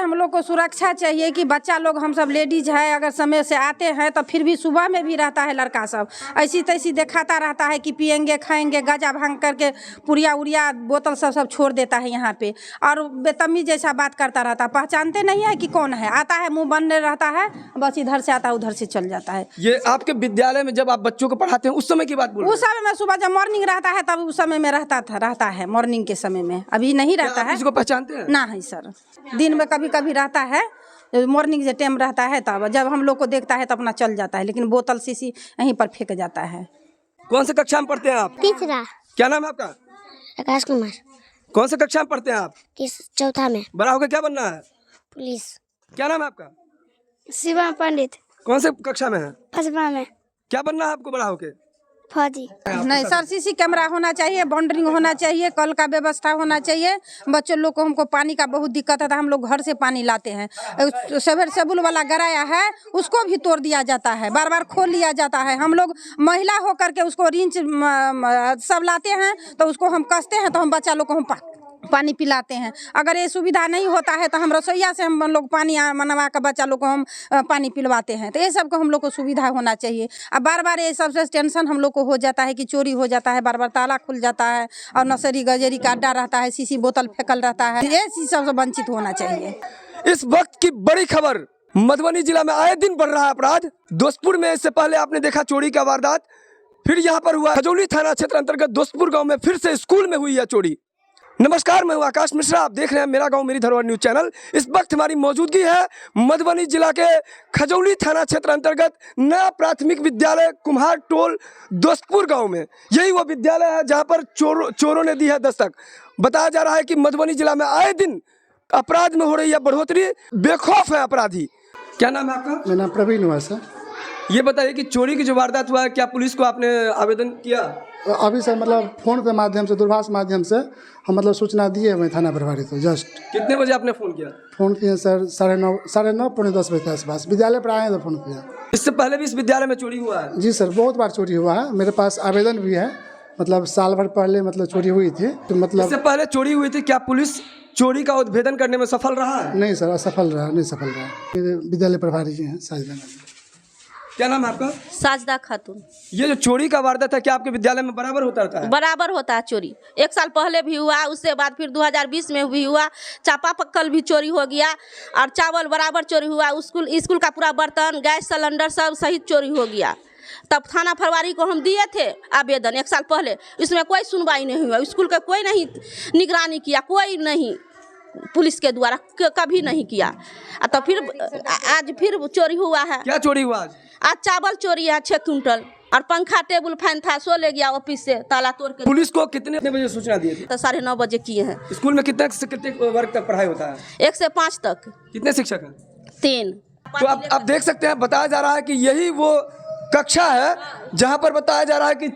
हम लोग को सुरक्षा चाहिए कि बच्चा लोग हम सब लेडीज है, अगर समय से आते हैं तो फिर भी सुबह में भी रहता है लड़का सब ऐसी तैसी दिखाता रहता है कि पियेंगे खाएंगे, गाजा भांग करके पुड़िया उड़िया बोतल सब छोड़ देता है यहाँ पे, और बेतमीज जैसा बात करता रहता है। पहचानते नहीं है कि कौन है, आता है मुंह बंद रहता है, बस इधर से आता है उधर से चल जाता है। ये आपके विद्यालय में जब आप बच्चों को पढ़ाते हैं उस समय की बात बोल रहे हैं? उस समय में सुबह जब मॉर्निंग रहता है तब उस समय में रहता है मॉर्निंग के समय में, अभी नहीं रहता है। इसको पहचानते हैं? ना है सर, दिन में कभी कभी रहता है, मॉर्निंग से टाइम रहता है तब जब हम लोग को देखता है तो अपना चल जाता है, लेकिन बोतल शीशी यहीं पर फेंक जाता है। कौन से कक्षा में पढ़ते हैं आप? तीसरा। क्या नाम है आपका? आकाश कुमार। कौन से कक्षा में पढ़ते हैं आप? चौथा में। बड़ा होकर क्या बनना है? पुलिस। क्या नाम है आपका? शिवा पंडित। कौन से कक्षा में है? फसवा में। क्या बनना है आपको बड़ा होके? फौजी। नहीं सर, सीसी कैमरा होना चाहिए, बाउंड्रिंग होना चाहिए, कल का व्यवस्था होना चाहिए। बच्चों लोग को, हमको पानी का बहुत दिक्कत है तो हम लोग घर से पानी लाते हैं, सबुल वाला गराया है उसको भी तोड़ दिया जाता है, बार बार खोल लिया जाता है। हम लोग महिला होकर के उसको रिंच सब लाते हैं तो उसको हम कसते हैं, तो हम बच्चा लोग को हम पानी पिलाते हैं। अगर ये सुविधा नहीं होता है तो हम रसोईया से हम लोग पानी मनवा कर बच्चा लोग को हम पानी पिलवाते हैं। तो ये सब को हम लोग को सुविधा होना चाहिए। अब बार बार ये सबसे टेंशन हम लोग को हो जाता है कि चोरी हो जाता है, बार बार ताला खुल जाता है और नशेरी गजेरी का अड्डा रहता है, शीशी बोतल फेंकल रहता है। ये चीज सबसे वंचित होना चाहिए। इस वक्त की बड़ी खबर, मधुबनी जिला में आए दिन बढ़ रहा है अपराध। दोस्तपुर में इससे पहले आपने देखा चोरी का वारदात, फिर यहाँ पर हुआ खजौली थाना क्षेत्र अंतर्गत दोस्तपुर गाँव में फिर से स्कूल में हुई है चोरी। नमस्कार, मैं हूं आकाश मिश्रा, आप देख रहे हैं मेरा गांव मेरी धरोहर न्यूज चैनल। इस वक्त हमारी मौजूदगी है मधुबनी जिला के खजौली थाना क्षेत्र अंतर्गत नया प्राथमिक विद्यालय कुम्हार टोल दोस्तपुर गांव में। यही वो विद्यालय है जहां पर चोरों ने दी है दस्तक। बताया जा रहा है कि मधुबनी जिला में आए दिन अपराध में हो रही है बढ़ोतरी, बेखौफ है अपराधी। क्या नाम है आपका? मेरा नाम प्रवीण हुआ सर। ये बताइए कि चोरी की जो वारदात हुआ है, क्या पुलिस को आपने आवेदन किया? अभी सर मतलब फोन के माध्यम से, दूरभाष माध्यम से हम मतलब सूचना दिए हुए थाना प्रभारी को। जस्ट कितने बजे आपने फोन किया? फोन किए सर 9:30 पौने 10 बजे के आसपास, विद्यालय पर आए तो फोन किया। इससे पहले भी इस विद्यालय में चोरी हुआ है? जी सर, बहुत बार चोरी हुआ है, मेरे पास आवेदन भी है। मतलब साल भर पहले मतलब चोरी हुई थी, तो मतलब इससे पहले चोरी हुई थी, क्या पुलिस चोरी का उद्भेदन करने में सफल रहा है? नहीं सर, असफल रहा, नहीं सफल रहा। विद्यालय प्रभारी जी हैं साजिदा। क्या नाम है आपका? साजदा खातून। ये जो चोरी का वारदात है, क्या आपके विद्यालय में बराबर होता रहता है? बराबर होता है चोरी। एक साल पहले भी हुआ, उससे बाद फिर 2020 में भी हुआ। चापाकल भी चोरी हो गया और चावल बराबर चोरी हुआ। स्कूल का पूरा बर्तन, गैस सिलेंडर सब सहित चोरी हो गया। तब थाना प्रभारी को हम दिए थे आवेदन एक साल पहले, इसमें कोई सुनवाई नहीं हुआ। स्कूल का कोई नहीं निगरानी किया, कोई नहीं, पुलिस के द्वारा कभी नहीं किया। तो फिर आज फिर चोरी हुआ है। क्या चोरी हुआ आज? आज चावल चोरी है 6 क्विंटल, और पंखा टेबल फैन था सो ले गया ऑफिस से, ताला तोड़ के। पुलिस को कितने बजे सूचना दी थी? तो 9:30 बजे किए हैं। स्कूल में कितने से कितने वर्ग तक पढ़ाई होता है? 1 से 5 तक। कितने शिक्षक हैं? 3। तो आप देख सकते हैं, बताया जा रहा है कि यही वो कक्षा है जहां पर बताया जा रहा है कि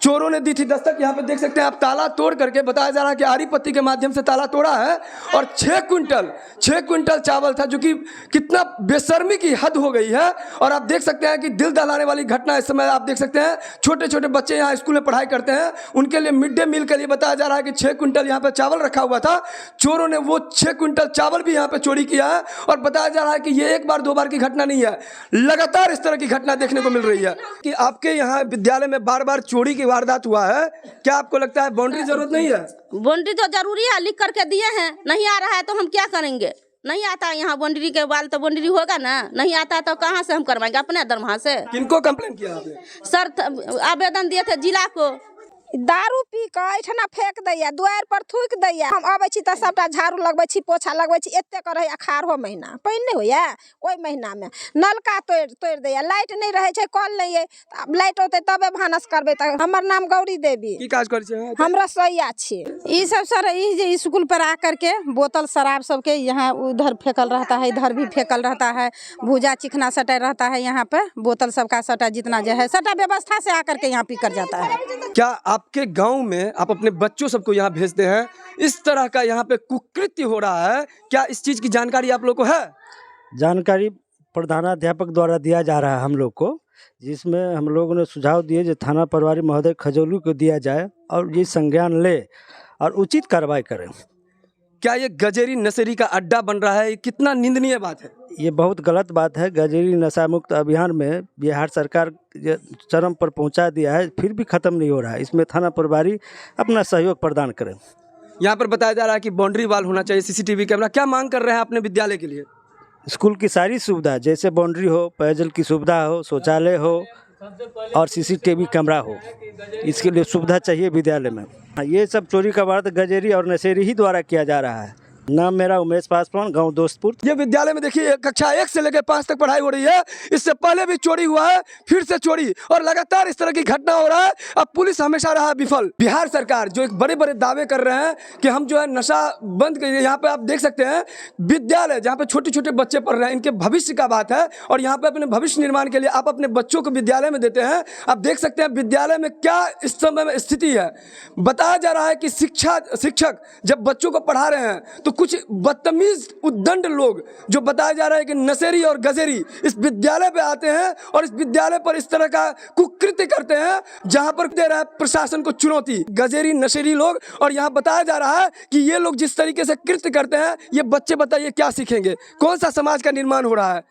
चोरों ने दी थी दस्तक। यहाँ पे देख सकते हैं आप, ताला तोड़ करके बताया जा रहा है कि आरी पत्ती के माध्यम से ताला तोड़ा है और 6 क्विंटल चावल था, जो कि कितना बेशर्मी की हद हो गई है। और आप देख सकते हैं कि दिल दहलाने वाली घटना इस समय आप देख सकते हैं। छोटे छोटे बच्चे यहाँ स्कूल में पढ़ाई करते हैं, उनके लिए मिड डे मील के लिए बताया जा रहा है कि 6 क्विंटल यहाँ पे चावल रखा हुआ था। चोरों ने वो 6 क्विंटल चावल भी यहाँ पे चोरी किया है। और बताया जा रहा है कि ये एक बार दो बार की घटना नहीं है, लगातार इस तरह की घटना देखने को मिल रही है। कि आपके यहाँ विद्यालय में बार बार चोरी की वारदात हुआ है, क्या आपको लगता है बाउंड्री जरूरत नहीं है? बाउंड्री तो जरूरी है, लिख करके दिए हैं। नहीं आ रहा है तो हम क्या करेंगे? नहीं आता है यहाँ बाउंड्री के बाल, तो बाउंड्री होगा ना। नहीं आता है तो कहाँ से हम करवाएंगे? अपने दरमहा से। किनको कंप्लेन किया आपने? सर आवेदन दिए थे जिला को। दारू पी के एठना फेंक दैया, द्वार पर थूक दैया। हम आबै छी त सबटा झाड़ू लगबै छी, पोछा लगबै छी। एते करे अखाड़ो महीना पानि नहीं होइया, ओइ महीना में नलका तोड़ दैया। लाइट नहीं रहे छै, कल नहीं है, अब लाइट होते तबे भानस करबे। त हमर नाम गौरी देवी। की काज करै छै? हम रसोईया छी। ई सब सर ई जे स्कूल पर आकर के बोतल शराब सबके यहाँ उधर फेंकल रहता है, इधर भी फेंकल रहता है। भूजा चिकना सटा रहता है यहाँ पे, बोतल सबका सटा जितना जो है सटा व्यवस्था से आकर के यहाँ पी कर जाता है। क्या आपके गांव में आप अपने बच्चों सबको यहाँ भेजते हैं? इस तरह का यहाँ पे कुकृत्य हो रहा है, क्या इस चीज की जानकारी आप लोग को है? जानकारी प्रधानाध्यापक द्वारा दिया जा रहा है हम लोग को, जिसमें हम लोगों ने सुझाव दिए जो थाना प्रभारी महोदय खजौली को दिया जाए और ये संज्ञान ले और उचित कार्रवाई करें। क्या ये गजेरी नशेरी का अड्डा बन रहा है? ये कितना निंदनीय बात है। ये बहुत गलत बात है। गजेरी नशा मुक्त अभियान में बिहार सरकार चरम पर पहुंचा दिया है, फिर भी ख़त्म नहीं हो रहा है। इसमें थाना प्रभारी अपना सहयोग प्रदान करें। यहाँ पर बताया जा रहा है कि बाउंड्री वाल होना चाहिए, सीसीटीवी कैमरा। क्या मांग कर रहे हैं अपने विद्यालय के लिए? स्कूल की सारी सुविधा, जैसे बाउंड्री हो, पेयजल की सुविधा हो, शौचालय हो और सीसीटीवी कैमरा हो, इसके लिए सुविधा चाहिए विद्यालय में। ये सब चोरी का वारदात गजेरी और नशेरी ही द्वारा किया जा रहा है। नाम मेरा उमेश पासवान, गांव दोस्तपुर। ये विद्यालय में देखिए कक्षा 1 से लेकर 5 तक पढ़ाई हो रही है। इससे पहले भी चोरी हुआ है, फिर से चोरी, और लगातार इस तरह की घटना हो रहा है। अब पुलिस हमेशा रहा विफल। बिहार सरकार जो एक बड़े बड़े दावे कर रहे हैं कि हम जो है नशा बंद करिए। यहाँ पे आप देख सकते हैं विद्यालय जहाँ पे छोटे छोटे बच्चे पढ़ रहे हैं, इनके भविष्य का बात है, और यहाँ पे अपने भविष्य निर्माण के लिए आप अपने बच्चों को विद्यालय में देते हैं। आप देख सकते हैं विद्यालय में क्या इस समय में स्थिति है। बताया जा रहा है कि शिक्षक जब बच्चों को पढ़ा रहे हैं तो कुछ बदतमीज उद्दंड लोग, जो बताया जा रहा है कि नशेरी और गजेरी, इस विद्यालय पे आते हैं और इस विद्यालय पर इस तरह का कुकृत्य करते हैं, जहां पर दे रहा है प्रशासन को चुनौती। गजेरी नशेरी लोग, और यहाँ बताया जा रहा है कि ये लोग जिस तरीके से कृत्य करते हैं, ये बच्चे बताइए क्या सीखेंगे? कौन सा समाज का निर्माण हो रहा है?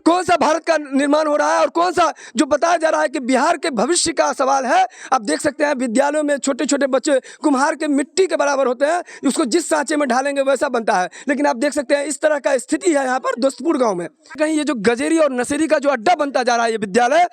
कौन सा भारत का निर्माण हो रहा है? और कौन सा जो बताया जा रहा है कि बिहार के भविष्य का सवाल है। आप देख सकते हैं विद्यालयों में छोटे छोटे बच्चे कुम्हार के मिट्टी के बराबर होते हैं, उसको जिस सांचे में ढालेंगे वैसा बनता है। लेकिन आप देख सकते हैं इस तरह का स्थिति है यहाँ पर दोस्तपुर गांव में। कहीं ये जो गजेरी और नशेरी का जो अड्डा बनता जा रहा है ये विद्यालय,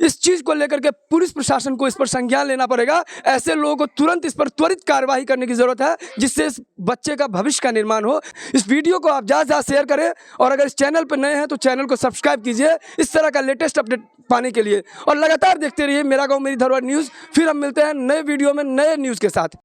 इस चीज को लेकर के पुलिस प्रशासन को इस पर संज्ञान लेना पड़ेगा। ऐसे लोगों को तुरंत इस पर त्वरित कार्रवाई करने की जरूरत है, जिससे इस बच्चे का भविष्य का निर्माण हो। इस वीडियो को आप ज़्यादा शेयर करें, और अगर इस चैनल पर नए हैं तो चैनल को सब्सक्राइब कीजिए इस तरह का लेटेस्ट अपडेट पाने के लिए, और लगातार देखते रहिए मेरा गांव मेरी धरोहर न्यूज़। फिर हम मिलते हैं नए वीडियो में नए न्यूज़ के साथ।